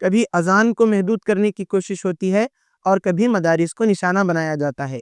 کبھی اذان کو محدود کرنے کی کوشش ہوتی ہے اور کبھی مدارس کو نشانہ بنایا جاتا ہے۔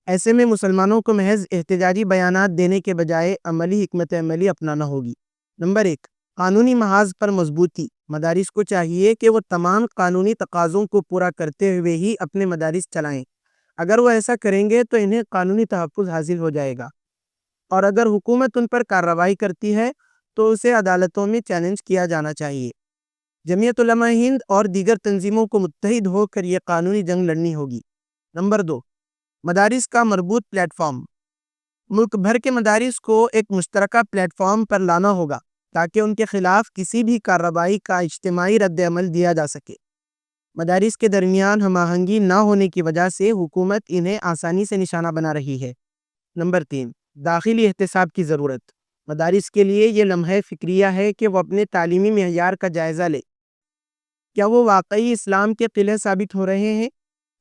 ایسے میں مسلمانوں کو محض احتجاجی بیانات دینے کے بجائے عملی حکمت عملی اپنانا ہوگی۔ نمبر 1، قانونی محاذ پر مضبوطی۔ مدارس کو چاہیے کہ وہ تمام قانونی تقاضوں کو پورا کرتے ہوئے ہی اپنے مدارس چلائیں۔ اگر وہ ایسا کریں گے تو انہیں قانونی تحفظ حاصل ہو جائے گا، اور اگر حکومت ان پر کارروائی کرتی ہے تو اسے عدالتوں میں چیلنج کیا جانا چاہیے۔ جمعیت علماء ہند اور دیگر تنظیموں کو متحد ہو کر یہ قانونی جنگ لڑنی ہوگی۔ نمبر 2، مدارس کا مربوط پلیٹ فارم۔ ملک بھر کے مدارس کو ایک مشترکہ پلیٹ فارم پر لانا ہوگا تاکہ ان کے خلاف کسی بھی کارروائی کا اجتماعی رد عمل دیا جا سکے۔ مدارس کے درمیان ہم آہنگی نہ ہونے کی وجہ سے حکومت انہیں آسانی سے نشانہ بنا رہی ہے۔ نمبر 3، داخلی احتساب کی ضرورت۔ مدارس کے لیے یہ لمحہ فکریہ ہے کہ وہ اپنے تعلیمی معیار کا جائزہ لے۔ کیا وہ واقعی اسلام کے قلعے ثابت ہو رہے ہیں؟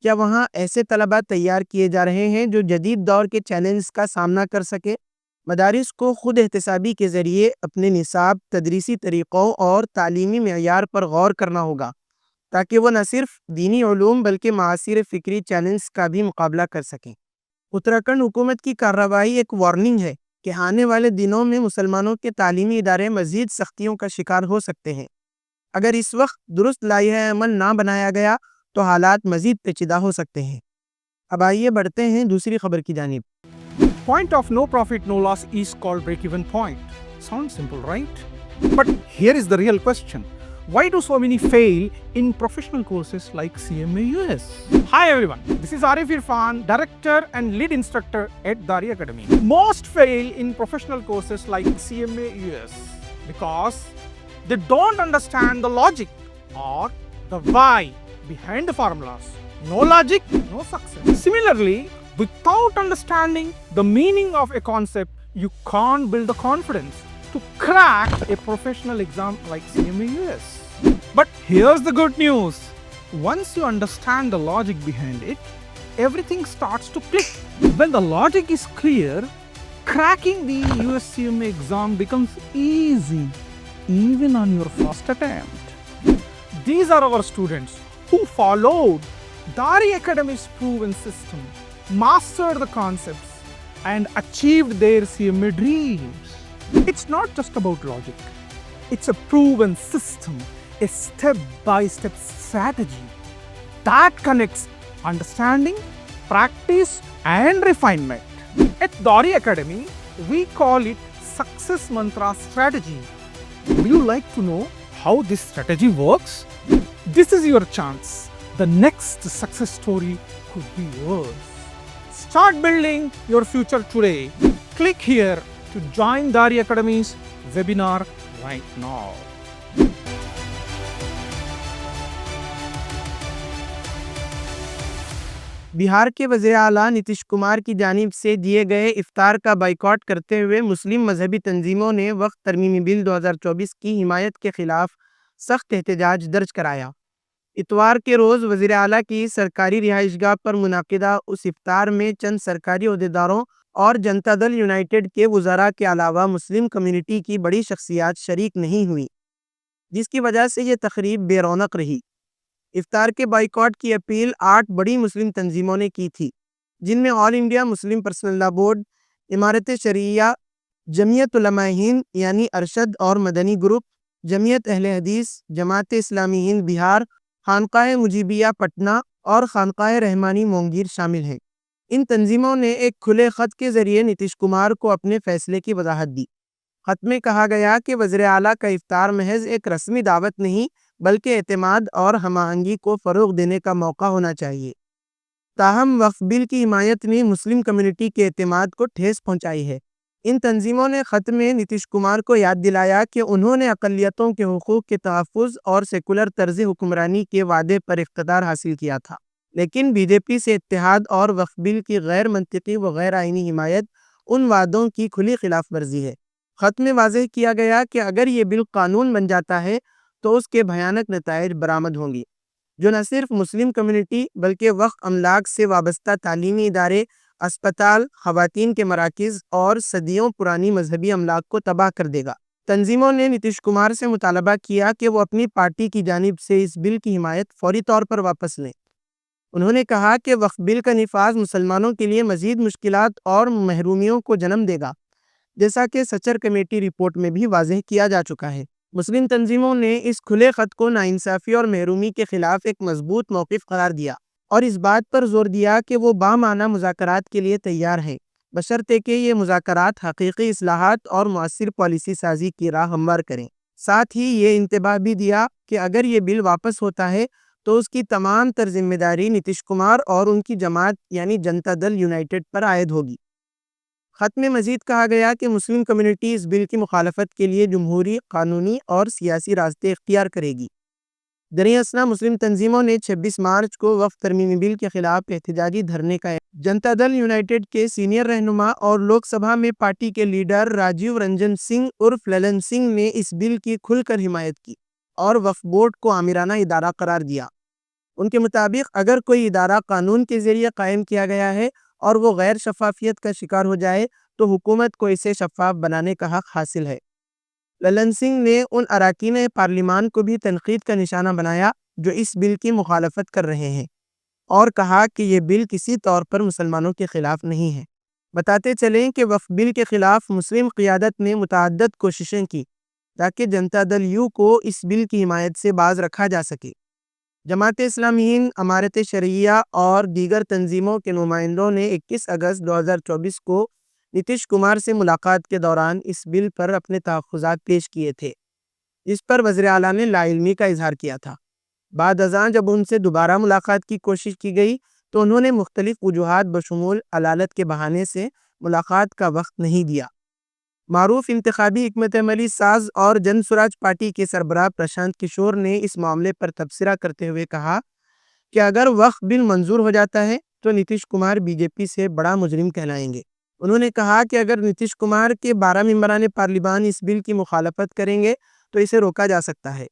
کیا وہاں ایسے طلباء تیار کیے جا رہے ہیں جو جدید دور کے چیلنجز کا سامنا کر سکے؟ مدارس کو خود احتسابی کے ذریعے اپنے نصاب، تدریسی طریقوں اور تعلیمی معیار پر غور کرنا ہوگا تاکہ وہ نہ صرف دینی علوم بلکہ معاصر فکری چیلنجز کا بھی مقابلہ کر سکیں۔ اتراکھنڈ حکومت کی کارروائی ایک وارننگ ہے کہ آنے والے دنوں میں مسلمانوں کے تعلیمی ادارے مزید سختیوں کا شکار ہو سکتے ہیں۔ اگر اس وقت درست لائحہ عمل نہ بنایا گیا تو حالات مزید پیچیدہ ہو سکتے ہیں۔ اب آئیے بڑھتے ہیں دوسری خبر کی جانب۔ Point of no profit, no loss is called break-even point. Sounds simple, right? But here is the real question. Why do so many fail in professional courses like CMA US? Hi everyone, this is Arif Irfan, Director and Lead Instructor at Dari Academy. Most fail in professional courses like CMA US because they don't understand the logic or the why behind the formulas. No logic, no success. Similarly, without understanding the meaning of a concept, you can't build the confidence to crack a professional exam like CMA US. But here's the good news. Once you understand the logic behind it, everything starts to click. When the logic is clear, cracking the US CMA exam becomes easy, even on your first attempt. These are our students who followed Dari Academy's proven system, mastered the concepts, and achieved their CMA dreams. It's not just about logic. It's a proven system, a step-by-step strategy that connects understanding, practice, and refinement. At Dari Academy, we call it Success Mantra Strategy. Would you like to know how this strategy works? This is your chance. The next success story could be yours. Start building your future today. Click here to join Dari Academy's webinar right now. بہار کے وزیر اعلیٰ نتیش کمار کی جانب سے دیے گئے افطار کا بائیکاٹ کرتے ہوئے مسلم مذہبی تنظیموں نے وقت ترمیمی بل 2024 کی حمایت کے خلاف سخت احتجاج درج کرایا۔ اتوار کے روز وزیر اعلیٰ کی سرکاری رہائش گاہ پر منعقدہ اس افطار میں چند سرکاری عہدیداروں اور جنتا دل یونائیٹڈ کے وزراء کے علاوہ مسلم کمیونٹی کی بڑی شخصیات شریک نہیں ہوئی، جس کی وجہ سے یہ تقریب بے رونق رہی۔ افطار کے بائیکاٹ کی اپیل 8 بڑی مسلم تنظیموں نے کی تھی، جن میں آل انڈیا مسلم پرسنل لا بورڈ، امارت شرعیہ، جمعیت علماء ہند یعنی ارشد اور مدنی گروپ، جمعیت اہل حدیث، جماعت اسلامی ہند بہار، خانقاہ مجیبیہ پٹنہ اور خانقاہ رحمانی مونگیر شامل ہیں۔ ان تنظیموں نے ایک کھلے خط کے ذریعے نتیش کمار کو اپنے فیصلے کی وضاحت دی۔ خط میں کہا گیا کہ وزیر اعلیٰ کا افطار محض ایک رسمی دعوت نہیں بلکہ اعتماد اور ہم آہنگی کو فروغ دینے کا موقع ہونا چاہیے۔ تاہم وقف بل کی حمایت نے مسلم کمیونٹی کے اعتماد کو ٹھیس پہنچائی ہے۔ ان تنظیموں نے خط میں نتیش کمار کو یاد دلایا کہ انہوں نے اقلیتوں کے حقوق کے تحفظ اور سیکولر طرز حکمرانی کے وعدے پر اقتدار حاصل کیا تھا، لیکن بی جے پی سے اتحاد اور وقف بل کی غیر منطقی و غیر آئینی حمایت ان وعدوں کی کھلی خلاف ورزی ہے۔ خط میں واضح کیا گیا کہ اگر یہ بل قانون بن جاتا ہے تو اس کے بھیانک نتائج برآمد ہوں گی، جو نہ صرف مسلم کمیونٹی بلکہ وقف املاک سے وابستہ تعلیمی ادارے، اسپتال، خواتین کے مراکز اور صدیوں پرانی مذہبی املاک کو تباہ کر دے گا۔ تنظیموں نے نتیش کمار سے مطالبہ کیا کہ وہ اپنی پارٹی کی جانب سے اس بل کی حمایت فوری طور پر واپس لیں۔ انہوں نے کہا کہ وقف بل کا نفاذ مسلمانوں کے لیے مزید مشکلات اور محرومیوں کو جنم دے گا، جیسا کہ سچر کمیٹی رپورٹ میں بھی واضح کیا جا چکا ہے۔ مسلم تنظیموں نے اس کھلے خط کو ناانصافی اور محرومی کے خلاف ایک مضبوط موقف قرار دیا اور اس بات پر زور دیا کہ وہ بامعنی مذاکرات کے لیے تیار ہیں، بشرطے کہ یہ مذاکرات حقیقی اصلاحات اور مؤثر پالیسی سازی کی راہ ہموار کریں۔ ساتھ ہی یہ انتباہ بھی دیا کہ اگر یہ بل واپس ہوتا ہے تو اس کی تمام تر ذمہ داری نتیش کمار اور ان کی جماعت یعنی جنتا دل یونائٹڈ پر عائد ہوگی۔ خط میں مزید کہا گیا کہ مسلم کمیونٹی اس بل کی مخالفت کے لیے جمہوری، قانونی اور سیاسی راستے اختیار کرے گی۔ دریں اثنا مسلم تنظیموں نے 26 مارچ کو وقف ترمیمی بل کے خلاف احتجاجی دھرنے کا جنتا دل یونائٹڈ کے سینئر رہنما اور لوک سبھا میں پارٹی کے لیڈر راجیو رنجن سنگھ عرف للن سنگھ نے اس بل کی کھل کر حمایت کی اور وقف بورڈ کو آمرانہ ادارہ قرار دیا۔ ان کے مطابق اگر کوئی ادارہ قانون کے ذریعے قائم کیا گیا ہے اور وہ غیر شفافیت کا شکار ہو جائے تو حکومت کو اسے شفاف بنانے کا حق حاصل ہے۔ للن سنگھ نے ان اراکین پارلیمان کو بھی تنقید کا نشانہ بنایا جو اس بل کی مخالفت کر رہے ہیں اور کہا کہ یہ بل کسی طور پر مسلمانوں کے خلاف نہیں ہے۔ بتاتے چلیں کہ وقف بل کے خلاف مسلم قیادت نے متعدد کوششیں کی تاکہ جنتا دل یو کو اس بل کی حمایت سے باز رکھا جا سکے۔ جماعت اسلامی ہند، امارت شرعیہ اور دیگر تنظیموں کے نمائندوں نے 21 اگست 2024 کو نتیش کمار سے ملاقات کے دوران اس بل پر اپنے تحفظات پیش کیے تھے، جس پر وزیر اعلیٰ نے لا علمی کا اظہار کیا تھا۔ بعد ازاں جب ان سے دوبارہ ملاقات کی کوشش کی گئی تو انہوں نے مختلف وجوہات بشمول عدالت کے بہانے سے ملاقات کا وقت نہیں دیا۔ معروف انتخابی حکمت عملی ساز اور جن سوراج پارٹی کے سربراہ پرشانت کشور نے اس معاملے پر تبصرہ کرتے ہوئے کہا کہ اگر وقف بل منظور ہو جاتا ہے تو نتیش کمار بی جے پی سے بڑا مجرم کہلائیں گے۔ انہوں نے کہا کہ اگر نتیش کمار کے 12 ممبران پارلیمان اس بل کی مخالفت کریں گے تو اسے روکا جا سکتا ہے۔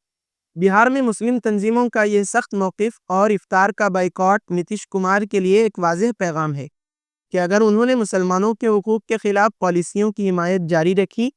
بہار میں مسلم تنظیموں کا یہ سخت موقف اور افطار کا بائیکاٹ نتیش کمار کے لیے ایک واضح پیغام ہے کہ اگر انہوں نے مسلمانوں کے حقوق کے خلاف پالیسیوں کی حمایت جاری رکھی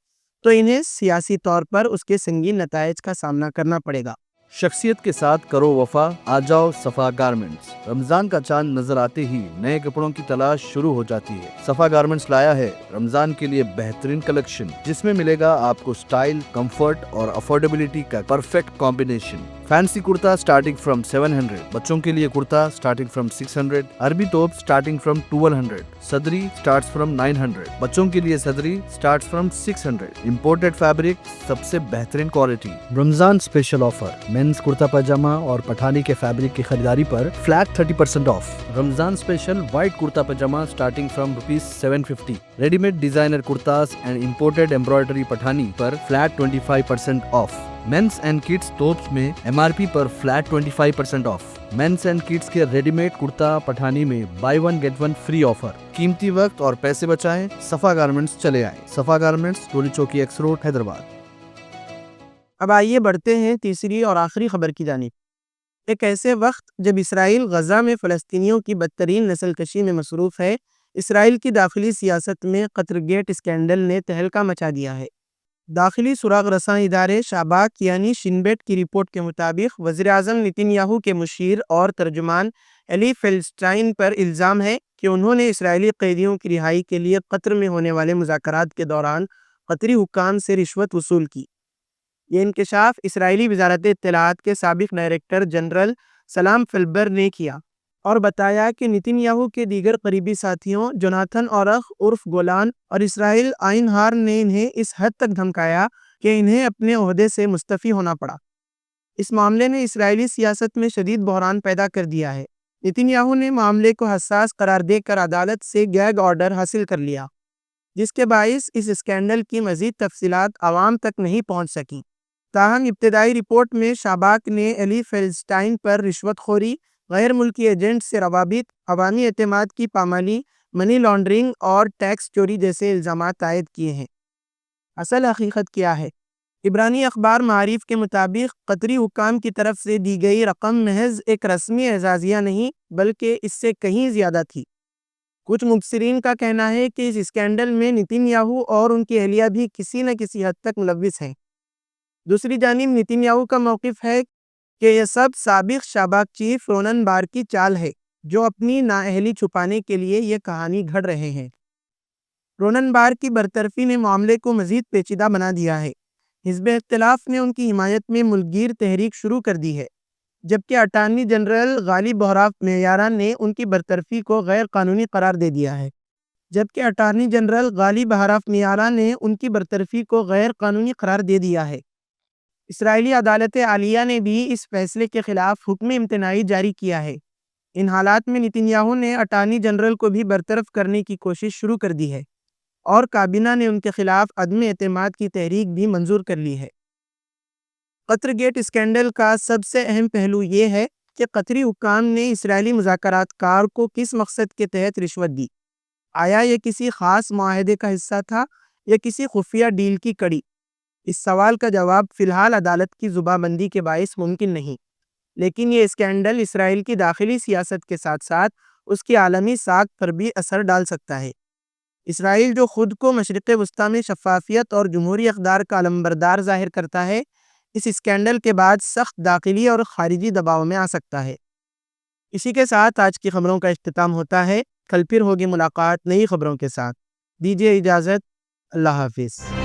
تو انہیں سیاسی طور پر اس کے سنگین نتائج کا سامنا کرنا پڑے گا۔ شخصیت کے ساتھ کرو وفا، آ جاؤ صفا گارمنٹس۔ رمضان کا چاند نظر آتے ہی نئے کپڑوں کی تلاش شروع ہو جاتی ہے۔ صفا گارمنٹس لایا ہے رمضان کے لیے بہترین کلیکشن، جس میں ملے گا آپ کو سٹائل، کمفرٹ اور افورڈیبلٹی کا پرفیکٹ کمبینیشن۔ فینسی کرتا سٹارٹنگ فرام 700، بچوں کے لیے کرتا سٹارٹنگ فرام 600، عربی توپ سٹارٹنگ فرام 1200، صدری سٹارٹس فرام 900، بچوں کے لیے صدری سٹارٹس فرام 600، امپورٹڈ فیبرک، سب سے بہترین quality. Ramzan special offer, mens kurta pyjama اور پٹھانی کے فیبرک کی خریداری پر flat 30% off. Ramzan special white kurta pyjama starting from ₹750، ready made designer kurtas and imported embroidery Pathani پر flat 25% off. Mens and kids tops میں MRP پر flat 25% off. Mens and kids کے ریڈی میڈ کرتا پٹھانی میں buy one get one free offer. قیمتی وقت اور پیسے بچائیں، صفا گارمنٹس چلے آئیں۔ صفا garments, Toli Chowki x road, Hyderabad. اب آئیے بڑھتے ہیں تیسری اور آخری خبر کی جانب۔ ایک ایسے وقت جب اسرائیل غزہ میں فلسطینیوں کی بدترین نسل کشی میں مصروف ہے، اسرائیل کی داخلی سیاست میں قطر گیٹ اسکینڈل نے تہلکہ مچا دیا ہے۔ داخلی سراغ رساں ادارے شاباک یعنی شن بیٹ کی رپورٹ کے مطابق وزیراعظم نتن یاہو کے مشیر اور ترجمان ایلی فیلسٹائن پر الزام ہے کہ انہوں نے اسرائیلی قیدیوں کی رہائی کے لیے قطر میں ہونے والے مذاکرات کے دوران قطری حکام سے رشوت وصول کی۔ یہ انکشاف اسرائیلی وزارت اطلاعات کے سابق ڈائریکٹر جنرل سلام فلبر نے کیا اور بتایا کہ نتن یاہو کے دیگر قریبی ساتھیوں جوناتھن اورخ عرف گولان اور اسرائیل آئن ہار نے انہیں اس حد تک دھمکایا کہ انہیں اپنے عہدے سے مستعفی ہونا پڑا۔ اس معاملے نے اسرائیلی سیاست میں شدید بحران پیدا کر دیا ہے۔ نتن یاہو نے معاملے کو حساس قرار دے کر عدالت سے گیگ آرڈر حاصل کر لیا، جس کے باعث اس اسکینڈل کی مزید تفصیلات عوام تک نہیں پہنچ سکیں۔ تاہم ابتدائی رپورٹ میں شاباک نے ایلی فیلسٹائن پر رشوت خوری، غیر ملکی ایجنٹ سے روابط، عوامی اعتماد کی پامالی، منی لانڈرنگ اور ٹیکس چوری جیسے الزامات عائد کیے ہیں۔ اصل حقیقت کیا ہے؟ عبرانی اخبار معارف کے مطابق قطری حکام کی طرف سے دی گئی رقم محض ایک رسمی اعزازیہ نہیں بلکہ اس سے کہیں زیادہ تھی۔ کچھ مبصرین کا کہنا ہے کہ اس اسکینڈل میں نتن یاہو اور ان کی اہلیہ بھی کسی نہ کسی حد تک ملوث ہیں۔ دوسری جانب نتن یاہو کا موقف ہے کہ یہ سب سابق شاباک چیف رونن بار کی چال ہے، جو اپنی نااہلی چھپانے کے لیے یہ کہانی گھڑ رہے ہیں۔ رونن بار کی برطرفی نے معاملے کو مزید پیچیدہ بنا دیا ہے۔ حزب اختلاف نے ان کی حمایت میں ملک گیر تحریک شروع کر دی ہے، جبکہ اٹارنی جنرل غالب بہراف میارہ نے ان کی برطرفی کو غیر قانونی قرار دے دیا ہے۔ اسرائیلی عدالت عالیہ نے بھی اس فیصلے کے خلاف حکم امتناعی جاری کیا ہے۔ ان حالات میں نتن یاہو نے اٹارنی جنرل کو بھی برطرف کرنے کی کوشش شروع کر دی ہے اور کابینہ نے ان کے خلاف عدم اعتماد کی تحریک بھی منظور کر لی ہے۔ قطر گیٹ اسکینڈل کا سب سے اہم پہلو یہ ہے کہ قطری حکام نے اسرائیلی مذاکرات کار کو کس مقصد کے تحت رشوت دی۔ آیا یہ کسی خاص معاہدے کا حصہ تھا یا کسی خفیہ ڈیل کی کڑی؟ اس سوال کا جواب فی الحال عدالت کی زبانبندی کے باعث ممکن نہیں، لیکن یہ اسکینڈل اسرائیل کی داخلی سیاست کے ساتھ ساتھ اس کی عالمی ساکھ پر بھی اثر ڈال سکتا ہے۔ اسرائیل جو خود کو مشرق وسطیٰ میں شفافیت اور جمہوری اقدار کا علمبردار ظاہر کرتا ہے، اس اسکینڈل کے بعد سخت داخلی اور خارجی دباؤ میں آ سکتا ہے۔ اسی کے ساتھ آج کی خبروں کا اختتام ہوتا ہے۔ کل پھر ہوگی ملاقات نئی خبروں کے ساتھ۔ دیجیے اجازت۔ اللہ حافظ۔